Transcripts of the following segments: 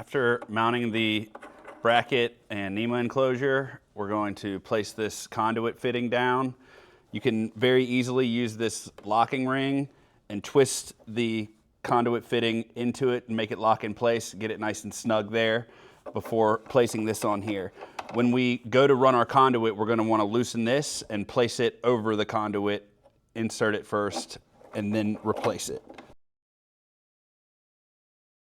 After mounting the bracket and NEMA enclosure, we're going to place this conduit fitting down. You can very easily use this locking ring and twist the conduit fitting into it and make it lock in place, get it nice and snug there before placing this on here. When we go to run our conduit, we're going to want to loosen this and place it over the conduit, insert it first, and then replace it.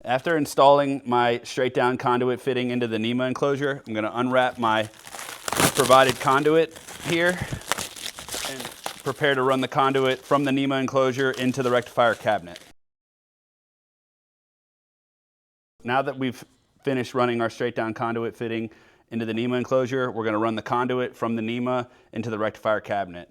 After installing my straight down conduit fitting into the NEMA enclosure, I'm going to unwrap my provided conduit here and prepare to run the conduit from the NEMA enclosure into the rectifier cabinet. Now that we've finished running our straight down conduit fitting into the NEMA enclosure, we're going to run the conduit from the NEMA into the rectifier cabinet.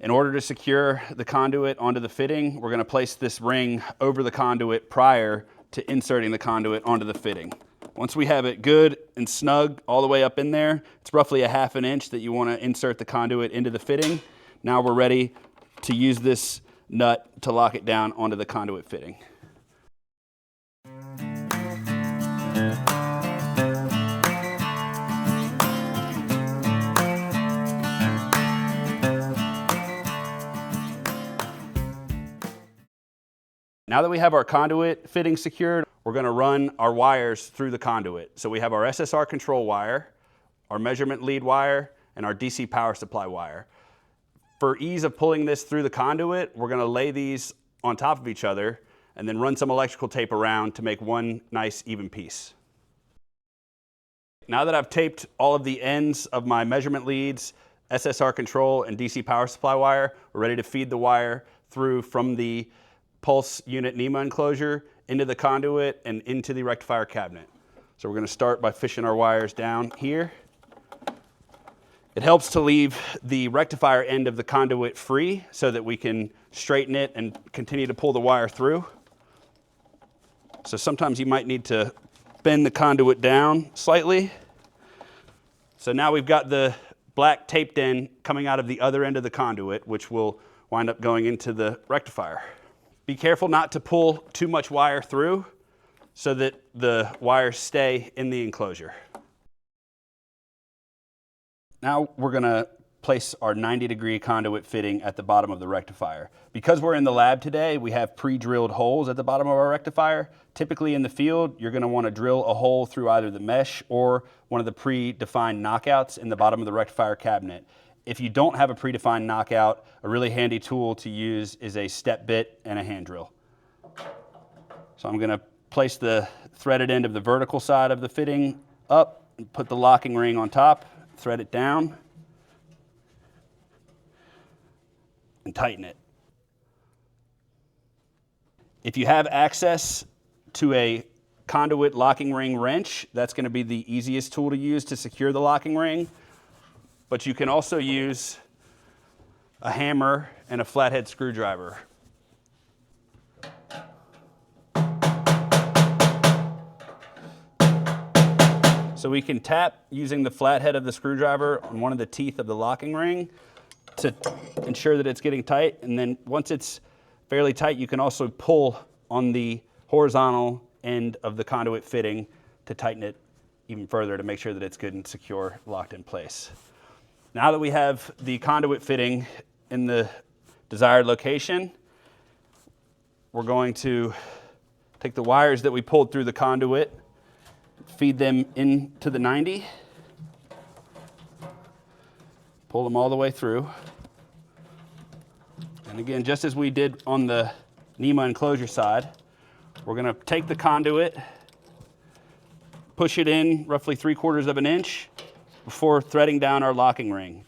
In order to secure the conduit onto the fitting, we're going to place this ring over the conduit prior to inserting the conduit onto the fitting. Once we have it good and snug all the way up in there, it's roughly a ½ inch that you want to insert the conduit into the fitting. Now we're ready to use this nut to lock it down onto the conduit fitting. Now that we have our conduit fitting secured, we're going to run our wires through the conduit. So we have our SSR control wire, our measurement lead wire, and our DC power supply wire. For ease of pulling this through the conduit, we're going to lay these on top of each other and then run some electrical tape around to make one nice even piece. Now that I've taped all of the ends of my measurement leads, SSR control, and DC power supply wire, we're ready to feed the wire through from the pulse unit NEMA enclosure into the conduit and into the rectifier cabinet. So we're going to start by fishing our wires down here. It helps to leave the rectifier end of the conduit free so that we can straighten it and continue to pull the wire through. So sometimes you might need to bend the conduit down slightly. So now we've got the black taped end coming out of the other end of the conduit, which will wind up going into the rectifier. Be careful not to pull too much wire through so that the wires stay in the enclosure. Now we're going to place our 90-degree conduit fitting at the bottom of the rectifier. Because we're in the lab today, we have pre-drilled holes at the bottom of our rectifier. Typically in the field, you're going to want to drill a hole through either the mesh or one of the pre-defined knockouts in the bottom of the rectifier cabinet. If you don't have a predefined knockout, a really handy tool to use is a step bit and a hand drill. So I'm going to place the threaded end of the vertical side of the fitting up and put the locking ring on top, thread it down, and tighten it. If you have access to a conduit locking ring wrench, that's going to be the easiest tool to use to secure the locking ring. But you can also use a hammer and a flathead screwdriver. So we can tap using the flathead of the screwdriver on one of the teeth of the locking ring to ensure that it's getting tight. And then once it's fairly tight, you can also pull on the horizontal end of the conduit fitting to tighten it even further to make sure that it's good and secure, locked in place. Now that we have the conduit fitting in the desired location, we're going to take the wires that we pulled through the conduit, feed them into the 90, pull them all the way through. And again, just as we did on the NEMA enclosure side, we're going to take the conduit, push it in roughly 3/4 of an inch, before threading down our locking ring.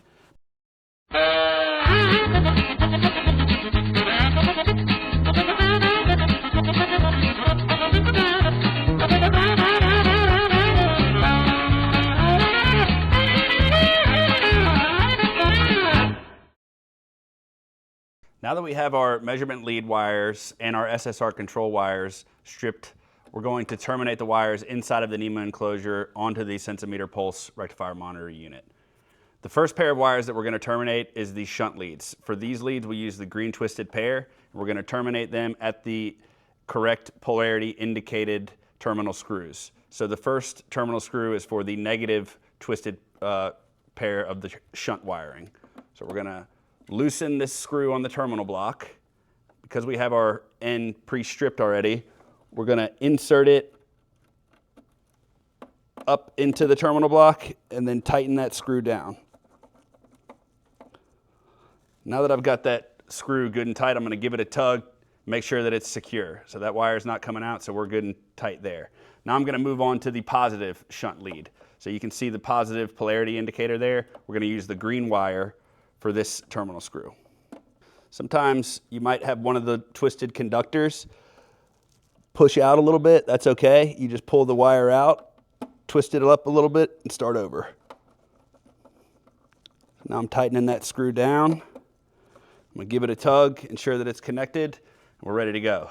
Now that we have our measurement lead wires and our SSR control wires stripped, we're going to terminate the wires inside of the NEMA enclosure onto the Sensometer pulse rectifier monitor unit. The first pair of wires that we're going to terminate is the shunt leads. For these leads, we use the green twisted pair. We're going to terminate them at the correct polarity indicated terminal screws. So the first terminal screw is for the negative twisted pair of the shunt wiring. So we're gonna loosen this screw on the terminal block. Because we have our end pre-stripped already, we're gonna insert it up into the terminal block and then tighten that screw down. Now that I've got that screw good and tight, I'm gonna give it a tug, make sure that it's secure. So that wire is not coming out, so we're good and tight there. Now I'm gonna move on to the positive shunt lead. So you can see the positive polarity indicator there. We're gonna use the green wire for this terminal screw. Sometimes you might have one of the twisted conductors push out a little bit. That's okay. You just pull the wire out, twist it up a little bit, and start over. Now I'm tightening that screw down. I'm gonna give it a tug, ensure that it's connected, and we're ready to go.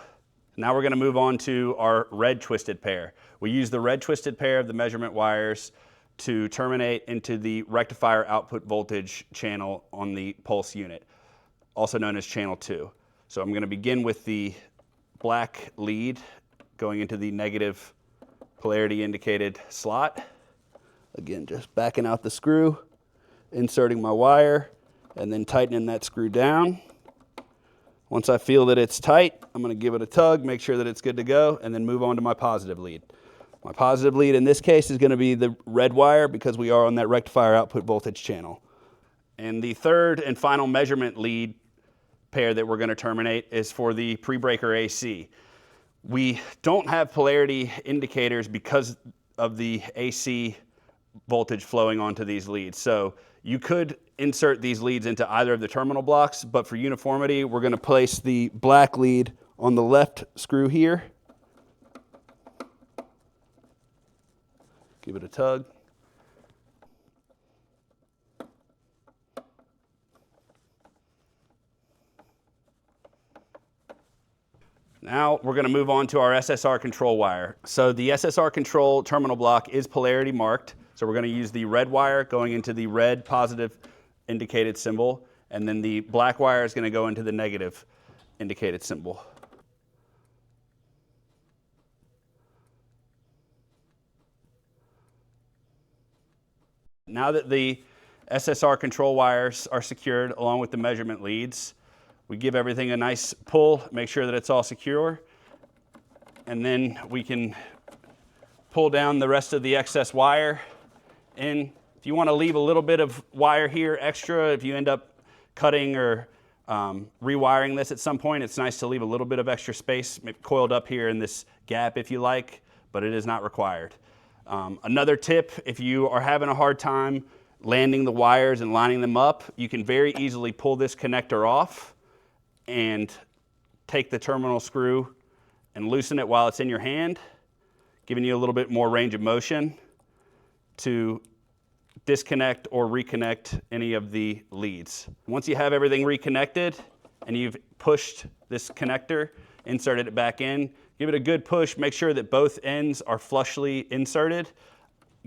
Now we're gonna move on to our red twisted pair. We use the red twisted pair of the measurement wires to terminate into the rectifier output voltage channel on the pulse unit, also known as channel 2. So I'm gonna begin with the black lead going into the negative polarity indicated slot. Again, just backing out the screw, inserting my wire, and then tightening that screw down. Once I feel that it's tight, I'm gonna give it a tug, make sure that it's good to go, and then move on to my positive lead. My positive lead in this case is gonna be the red wire because we are on that rectifier output voltage channel. And the third and final measurement lead pair that we're gonna terminate is for the pre-breaker AC. We don't have polarity indicators because of the AC voltage flowing onto these leads. So you could insert these leads into either of the terminal blocks, but for uniformity, we're gonna place the black lead on the left screw here. Give it a tug. Now we're gonna move on to our SSR control wire. So the SSR control terminal block is polarity marked. So we're gonna use the red wire going into the red positive indicated symbol, and then the black wire is gonna go into the negative indicated symbol. Now that the SSR control wires are secured along with the measurement leads, we give everything a nice pull, make sure that it's all secure, and then we can pull down the rest of the excess wire. And if you want to leave a little bit of wire here extra, if you end up cutting or rewiring this at some point, it's nice to leave a little bit of extra space coiled up here in this gap if you like, but it is not required. Another tip, if you are having a hard time landing the wires and lining them up, you can very easily pull this connector off and take the terminal screw and loosen it while it's in your hand, giving you a little bit more range of motion to disconnect or reconnect any of the leads. Once you have everything reconnected and you've pushed this connector, inserted it back in, give it a good push, make sure that both ends are flushly inserted.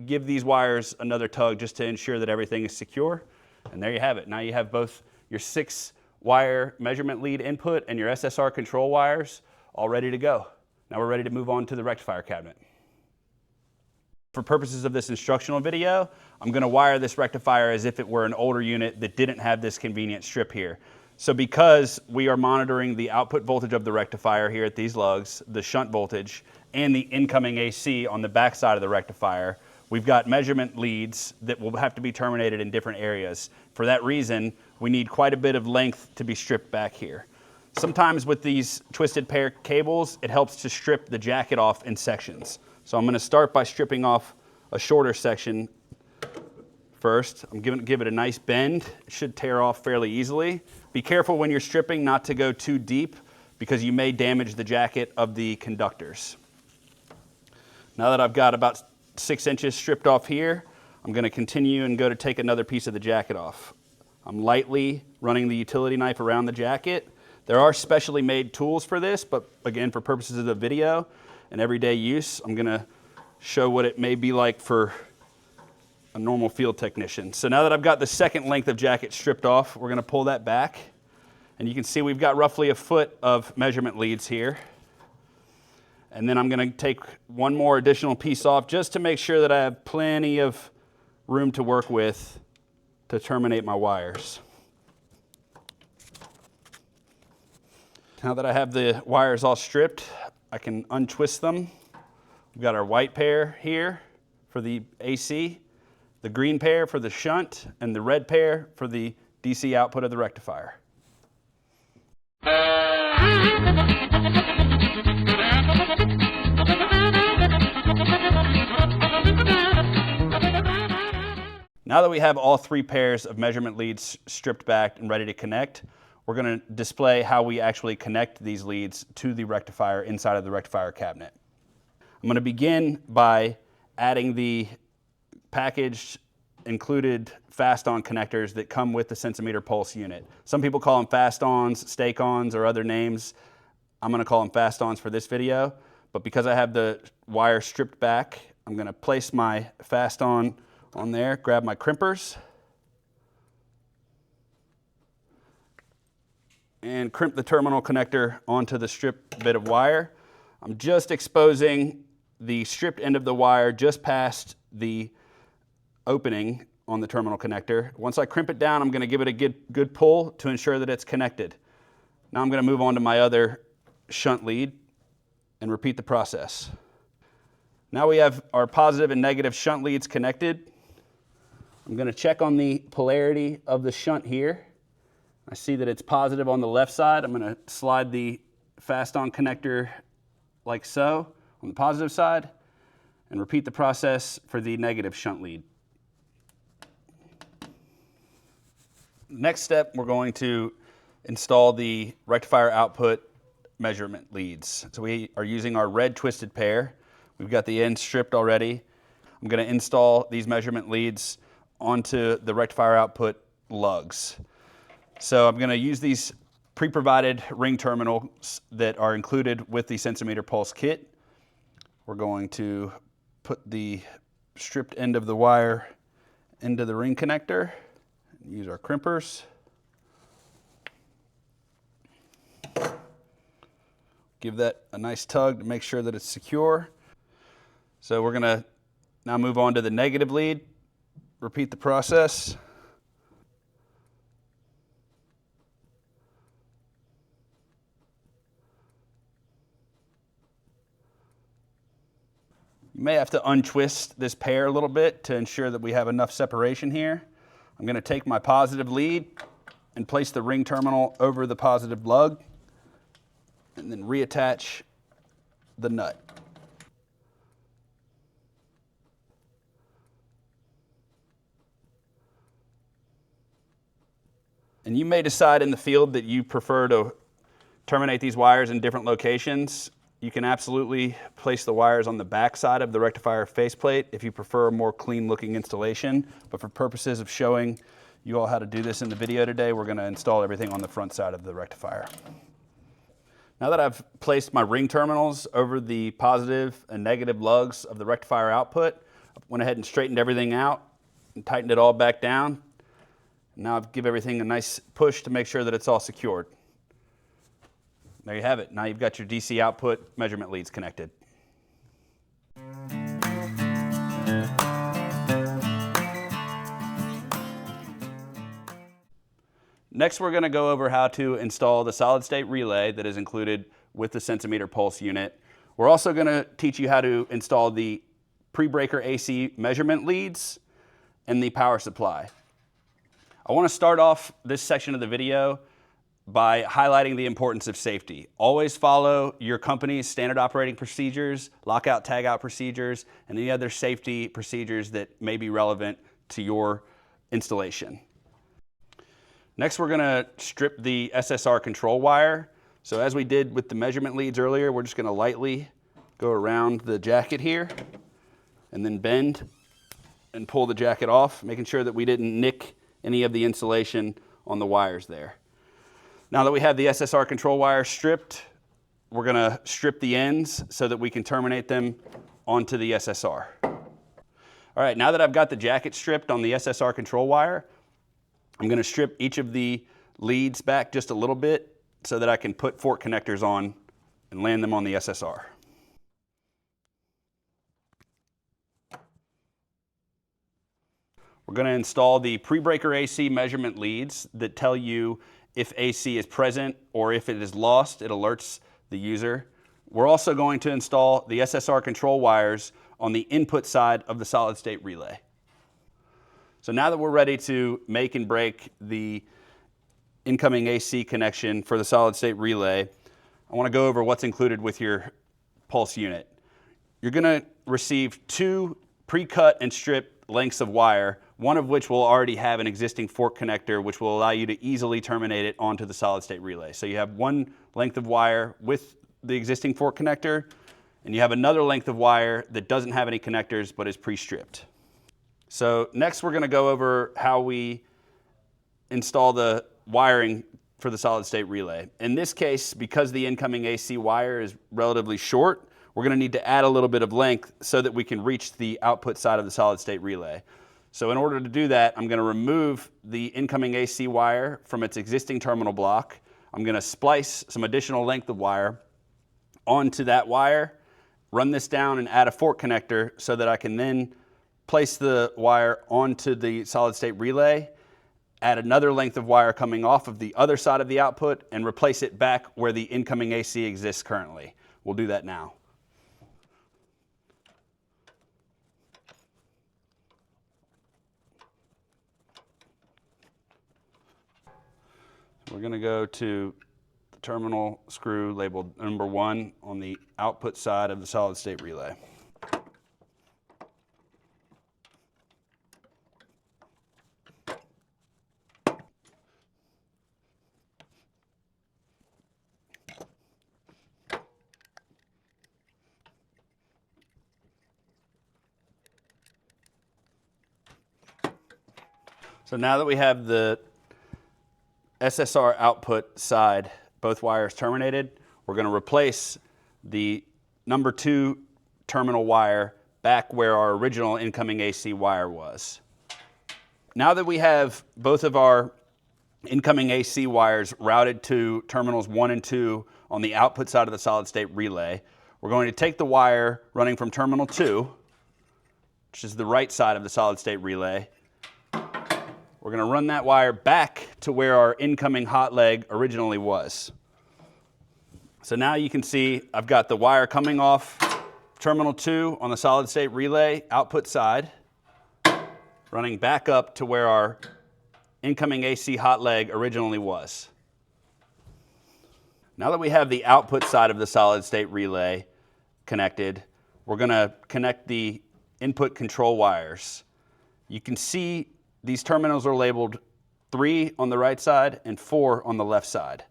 Give these wires another tug just to ensure that everything is secure. And there you have it. Now you have both your 6-wire measurement lead input and your SSR control wires all ready to go. Now we're ready to move on to the rectifier cabinet. For purposes of this instructional video, I'm going to wire this rectifier as if it were an older unit that didn't have this convenient strip here. So because we are monitoring the output voltage of the rectifier here at these lugs, the shunt voltage, and the incoming AC on the back side of the rectifier, we've got measurement leads that will have to be terminated in different areas. For that reason, we need quite a bit of length to be stripped back here. Sometimes with these twisted pair cables, it helps to strip the jacket off in sections. So I'm going to start by stripping off a shorter section first. I'm going to give it a nice bend. It should tear off fairly easily. Be careful when you're stripping not to go too deep because you may damage the jacket of the conductors. Now that I've got about 6 inches stripped off here, I'm going to continue and go to take another piece of the jacket off. I'm lightly running the utility knife around the jacket. There are specially made tools for this, but again, for purposes of the video and everyday use, I'm going to show what it may be like for a normal field technician. So now that I've got the second length of jacket stripped off, we're going to pull that back. And you can see we've got roughly a foot of measurement leads here. And then I'm going to take one more additional piece off just to make sure that I have plenty of room to work with to terminate my wires. Now that I have the wires all stripped, I can untwist them. We've got our white pair here for the AC, the green pair for the shunt, and the red pair for the DC output of the rectifier. Now that we have all three pairs of measurement leads stripped back and ready to connect, we're going to display how we actually connect these leads to the rectifier inside of the rectifier cabinet. I'm going to begin by adding the packaged included fast-on connectors that come with the Sensometer pulse unit. Some people call them fast-ons, stake-ons, or other names. I'm going to call them fast-ons for this video, but because I have the wire stripped back, I'm going to place my fast-on on there, grab my crimpers, and crimp the terminal connector onto the stripped bit of wire. I'm just exposing the stripped end of the wire just past the opening on the terminal connector. Once I crimp it down, I'm going to give it a good pull to ensure that it's connected. Now I'm going to move on to my other shunt lead and repeat the process. Now we have our positive and negative shunt leads connected. I'm going to check on the polarity of the shunt here. I see that it's positive on the left side. I'm going to slide the fast-on connector like so on the positive side and repeat the process for the negative shunt lead. Next step, we're going to install the rectifier output measurement leads. So we are using our red twisted pair. We've got the ends stripped already. I'm going to install these measurement leads onto the rectifier output lugs. So I'm going to use these pre-provided ring terminals that are included with the Sensometer Pulse kit. We're going to put the stripped end of the wire into the ring connector, use our crimpers. Give that a nice tug to make sure that it's secure. So we're going to now move on to the negative lead, repeat the process. You may have to untwist this pair a little bit to ensure that we have enough separation here. I'm going to take my positive lead and place the ring terminal over the positive lug and then reattach the nut. And you may decide in the field that you prefer to terminate these wires in different locations. You can absolutely place the wires on the back side of the rectifier faceplate if you prefer a more clean looking installation. But for purposes of showing you all how to do this in the video today, we're going to install everything on the front side of the rectifier. Now that I've placed my ring terminals over the positive and negative lugs of the rectifier output, I went ahead and straightened everything out and tightened it all back down. Now I've give everything a nice push to make sure that it's all secured. There you have it. Now you've got your DC output measurement leads connected. Next, we're going to go over how to install the solid state relay that is included with the Sensometer Pulse unit. We're also going to teach you how to install the pre-breaker AC measurement leads and the power supply. I want to start off this section of the video by highlighting the importance of safety. Always follow your company's standard operating procedures, lockout, tagout procedures, and any other safety procedures that may be relevant to your installation. Next, we're going to strip the SSR control wire. So as we did with the measurement leads earlier, we're just going to lightly go around the jacket here and then bend and pull the jacket off, making sure that we didn't nick any of the insulation on the wires there. Now that we have the SSR control wire stripped, we're going to strip the ends so that we can terminate them onto the SSR. All right, now that I've got the jacket stripped on the SSR control wire, I'm going to strip each of the leads back just a little bit so that I can put fork connectors on and land them on the SSR. We're going to install the pre-breaker AC measurement leads that tell you if AC is present or if it is lost. It alerts the user. We're also going to install the SSR control wires on the input side of the solid state relay. So now that we're ready to make and break the incoming AC connection for the solid state relay, I want to go over what's included with your pulse unit. You're going to receive 2 pre-cut and stripped lengths of wire, one of which will already have an existing fork connector, which will allow you to easily terminate it onto the solid state relay. So you have one length of wire with the existing fork connector, and you have another length of wire that doesn't have any connectors but is pre-stripped. So next we're going to go over how we install the wiring for the solid state relay. In this case, because the incoming AC wire is relatively short, we're going to need to add a little bit of length so that we can reach the output side of the solid state relay. So in order to do that, I'm going to remove the incoming AC wire from its existing terminal block. I'm going to splice some additional length of wire onto that wire, run this down and add a fork connector so that I can then place the wire onto the solid state relay, add another length of wire coming off of the other side of the output, and replace it back where the incoming AC exists currently. We'll do that now. We're going to go to the terminal screw labeled number 1 on the output side of the solid state relay. So now that we have the SSR output side, both wires terminated, we're going to replace the number 2 terminal wire back where our original incoming AC wire was. Now that we have both of our incoming AC wires routed to terminals 1 and 2 on the output side of the solid state relay, we're going to take the wire running from terminal 2, which is the right side of the solid state relay. We're going to run that wire back to where our incoming hot leg originally was. So now you can see I've got the wire coming off terminal 2 on the solid state relay output side, running back up to where our incoming AC hot leg originally was. Now that we have the output side of the solid state relay connected, we're going to connect the input control wires. You can see these terminals are labeled 3 on the right side and 4 on the left side.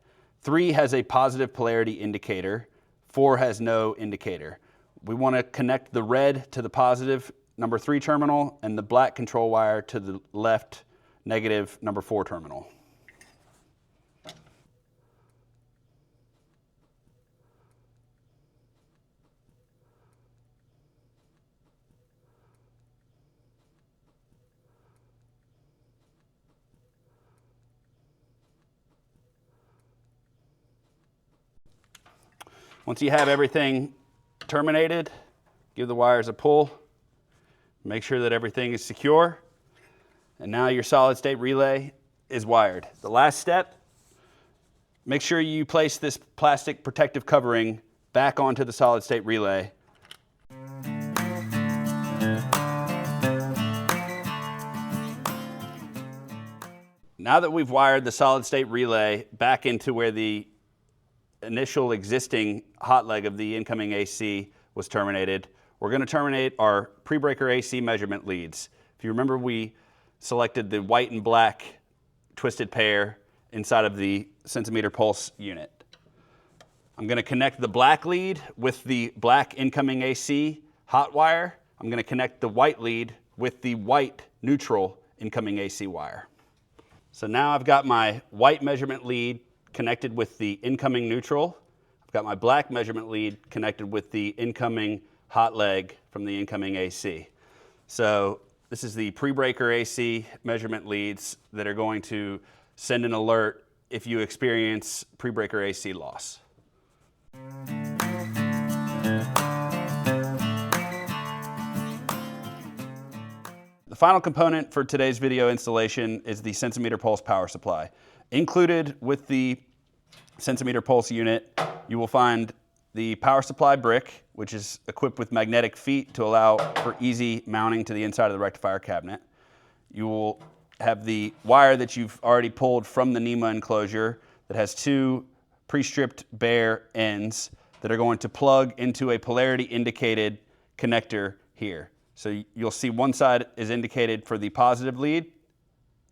3 has a positive polarity indicator, 4 has no indicator. We want to connect the red to the positive number 3 terminal and the black control wire to the left negative number 4 terminal. Once you have everything terminated, give the wires a pull, make sure that everything is secure, and now your solid state relay is wired. The last step, make sure you place this plastic protective covering back onto the solid state relay. Now that we've wired the solid state relay back into where the initial existing hot leg of the incoming AC was terminated, we're going to terminate our pre-breaker AC measurement leads. If you remember, we selected the white and black twisted pair inside of the Sensometer pulse unit. I'm going to connect the black lead with the black incoming AC hot wire. I'm going to connect the white lead with the white neutral incoming AC wire. So now I've got my white measurement lead connected with the incoming neutral. I've got my black measurement lead connected with the incoming hot leg from the incoming AC. So this is the pre-breaker AC measurement leads that are going to send an alert if you experience pre-breaker AC loss. The final component for today's video installation is the Sensometer Pulse power supply. Included with the Sensometer Pulse unit, you will find the power supply brick, which is equipped with magnetic feet to allow for easy mounting to the inside of the rectifier cabinet. You will have the wire that you've already pulled from the NEMA enclosure that has two pre-stripped bare ends that are going to plug into a polarity indicated connector here. So you'll see one side is indicated for the positive lead.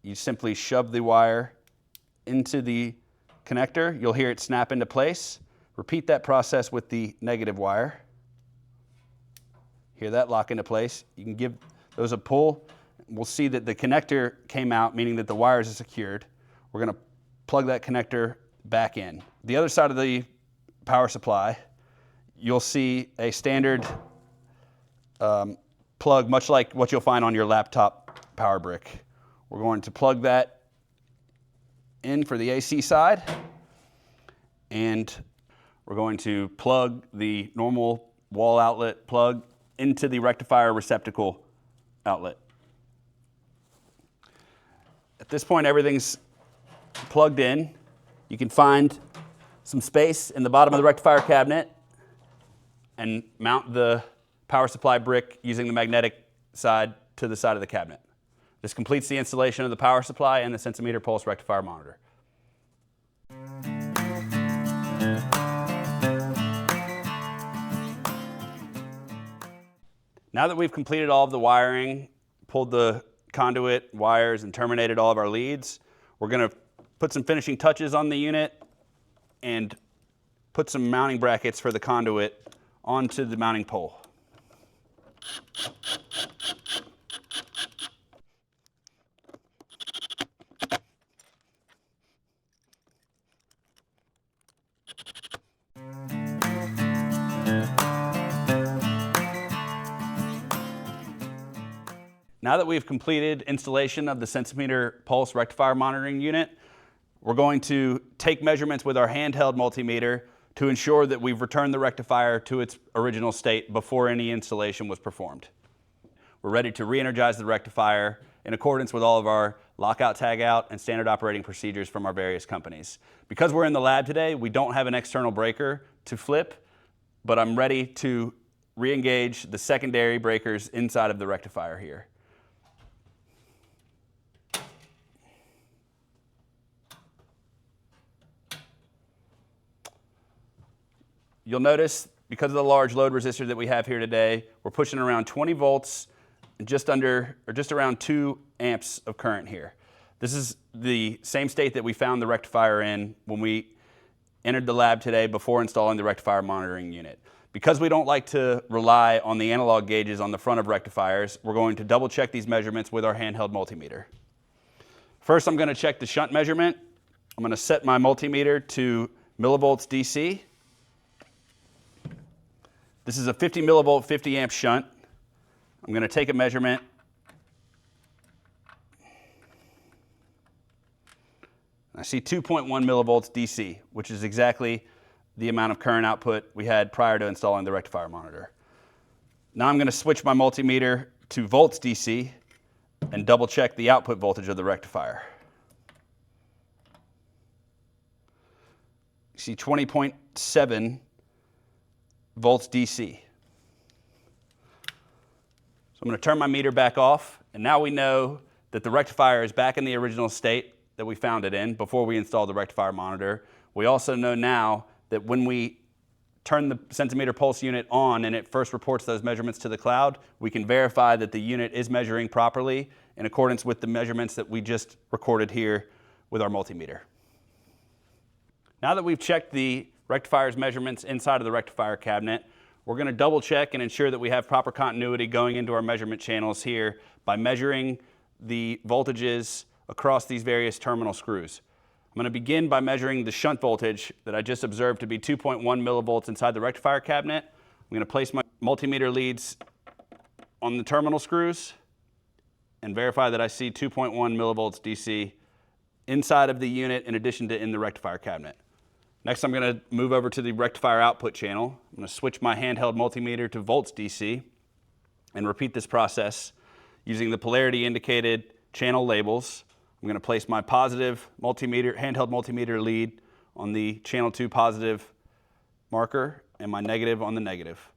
You simply shove the wire into the connector. You'll hear it snap into place. Repeat that process with the negative wire. Hear that lock into place. You can give those a pull. We'll see that the connector came out, meaning that the wires are secured. We're going to plug that connector back in. The other side of the power supply, you'll see a standard plug, much like what you'll find on your laptop power brick. We're going to plug that in for the AC side, and we're going to plug the normal wall outlet plug into the rectifier receptacle outlet. At this point, everything's plugged in. You can find some space in the bottom of the rectifier cabinet and mount the power supply brick using the magnetic side to the side of the cabinet. This completes the installation of the power supply and the Sensometer Pulse rectifier monitor. Now that we've completed all of the wiring, pulled the conduit wires and terminated all of our leads, we're going to put some finishing touches on the unit and put some mounting brackets for the conduit onto the mounting pole. Now that we've completed installation of the Sensometer Pulse rectifier monitoring unit, we're going to take measurements with our handheld multimeter to ensure that we've returned the rectifier to its original state before any installation was performed. We're ready to re-energize the rectifier in accordance with all of our lockout, tagout, and standard operating procedures from our various companies. Because we're in the lab today, we don't have an external breaker to flip, but I'm ready to re-engage the secondary breakers inside of the rectifier here. You'll notice, because of the large load resistor that we have here today, we're pushing around 20 volts and just around 2 amps of current here. This is the same state that we found the rectifier in when we entered the lab today before installing the rectifier monitoring unit. Because we don't like to rely on the analog gauges on the front of rectifiers, we're going to double check these measurements with our handheld multimeter. First, I'm going to check the shunt measurement. I'm going to set my multimeter to millivolts DC. This is a 50 millivolt, 50 amp shunt. I'm going to take a measurement. I see 2.1 millivolts DC, which is exactly the amount of current output we had prior to installing the rectifier monitor. Now I'm going to switch my multimeter to volts DC and double check the output voltage of the rectifier. You see 20.7 volts DC. So I'm going to turn my meter back off, and now we know that the rectifier is back in the original state that we found it in before we installed the rectifier monitor. We also know now that when we turn the Sensometer Pulse unit on and it first reports those measurements to the cloud, we can verify that the unit is measuring properly in accordance with the measurements that we just recorded here with our multimeter. Now that we've checked the rectifier's measurements inside of the rectifier cabinet, we're going to double check and ensure that we have proper continuity going into our measurement channels here by measuring the voltages across these various terminal screws. I'm going to begin by measuring the shunt voltage that I just observed to be 2.1 millivolts inside the rectifier cabinet. I'm going to place my multimeter leads on the terminal screws and verify that I see 2.1 millivolts DC inside of the unit in addition to in the rectifier cabinet. Next, I'm going to move over to the rectifier output channel. I'm going to switch my handheld multimeter to volts DC and repeat this process Using the polarity indicated channel labels, I'm going to place my positive multimeter, handheld multimeter lead on the channel 2 positive marker and my negative on the negative.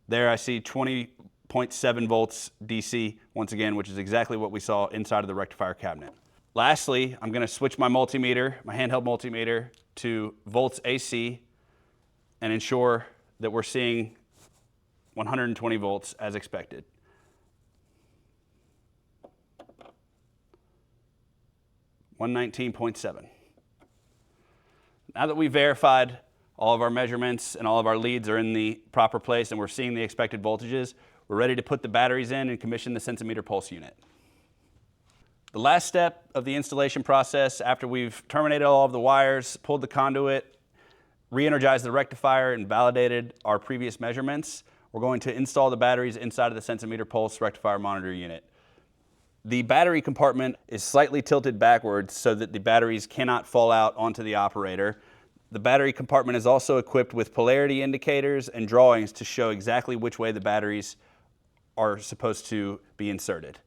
There I see 20.7 volts DC once again, which is exactly what we saw inside of the rectifier cabinet. Lastly, I'm going to switch my multimeter, my handheld multimeter, to volts AC and ensure that we're seeing 120 volts as expected. $119.7. Now that we've verified all of our measurements and all of our leads are in the proper place and we're seeing the expected voltages, we're ready to put the batteries in and commission the Sensometer pulse unit. The last step of the installation process, after we've terminated all of the wires, pulled the conduit, re-energized the rectifier, and validated our previous measurements, we're going to install the batteries inside of the Sensometer pulse rectifier monitor unit. The battery compartment is slightly tilted backwards so that the batteries cannot fall out onto the operator. The battery compartment is also equipped with polarity indicators and drawings to show exactly which way the batteries are supposed to be inserted.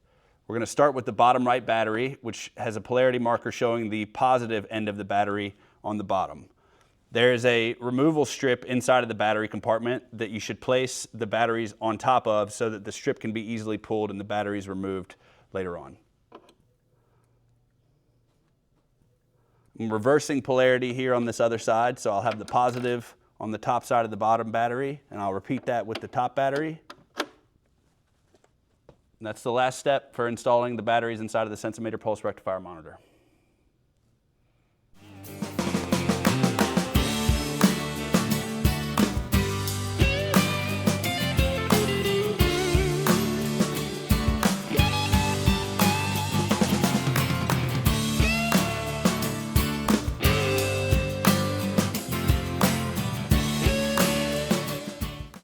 We're going to start with the bottom right battery, which has a polarity marker showing the positive end of the battery on the bottom. There is a removal strip inside of the battery compartment that you should place the batteries on top of so that the strip can be easily pulled and the batteries removed later on. I'm reversing polarity here on this other side, so I'll have the positive on the top side of the bottom battery, and I'll repeat that with the top battery. And that's the last step for installing the batteries inside of the Sensometer pulse rectifier monitor.